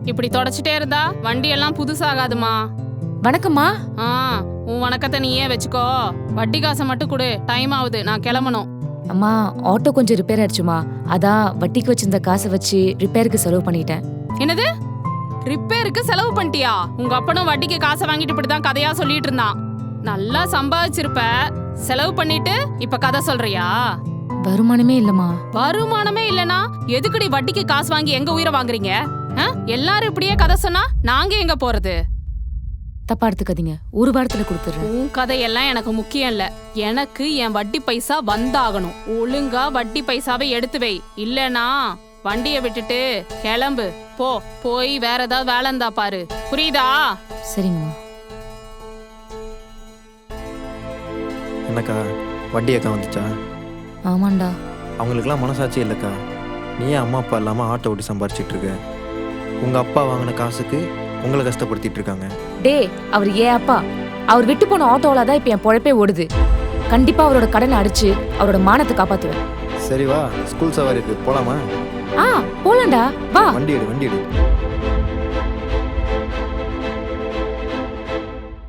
இப்படி தொடச்சிட்டே இருந்தா வண்டி எல்லாம் புதுசாகாதுமா. வணக்கம்மா. உன் வணக்கத்தை நீயே வச்சுக்கோ. வட்டி காசை மட்டும் கொடு, டைம் ஆகுது, நான் கிளம்பணும். அம்மா, ஆட்டோ கொஞ்சம் ரிப்பேர் ஆயிடுச்சுமா, அதான் வட்டிக்கு வச்சிருந்த காசை வச்சு ரிப்பேருக்கு செலவு பண்ணிட்டேன். என்னது, ரிப்பேருக்கு செலவு பண்ணிட்டியா? உங்க அப்பனும் வட்டிக்கு காசை வாங்கிட்டு இப்படிதான் கதையா சொல்லிட்டு இருந்தான். நல்லா சம்பாதிச்சிருப்ப, செலவு பண்ணிட்டு இப்ப கதை சொல்றியா? வருமானமே இல்லம்மா. வருமானமே இல்லனா எதுக்குடி வட்டிக்கு காசு வாங்கி எங்க உயிரை வாங்குறீங்க? எல்லாரும் இப்படியே கதை சொன்னா நாங்க எங்க போறது? தப்பா எடுத்துக்காதீங்க, ஒரு வாரத்துல கொடுத்துறேன். உன் கதையெல்லாம் எனக்கு முக்கியம் இல்ல. எனக்கு என் வட்டி பைசா வந்தாகணும். ஒழுங்கா வட்டி பைசாவை எடுத்து வை, இல்லனா வண்டிய விட்டுட்டு கிளம்பு. போய் வேற ஏதாவது வேலை இருந்தா பாரு, புரியுதா? சரிங்கம்மா. என்னக்கா வட்டி அக்கா வந்துச்சா? ஆமாண்டா. அவங்களுக்குலாம் மனசாட்சி இல்லைக்கா. நீயே அம்மா அப்பா இல்லாமல் ஆட்டோ ஓட்டி சம்பாரிச்சிட்டு இருக்க. உங்கள் அப்பா வாங்கின காசுக்கு உங்களை கஷ்டப்படுத்திட்டு இருக்காங்க. டே, அவர் ஏன் அப்பா? அவர் விட்டு போன ஆட்டோல தான் இப்ப என் பொழப்பே ஓடுது. கண்டிப்பா அவரோட கடனை அடிச்சு அவரோட மானத்தை காப்பாத்துவேன். சரி வா, ஸ்கூல் சவாரி இருக்கு, போலாமா? போலாம்டா, வா. வண்டி எடு.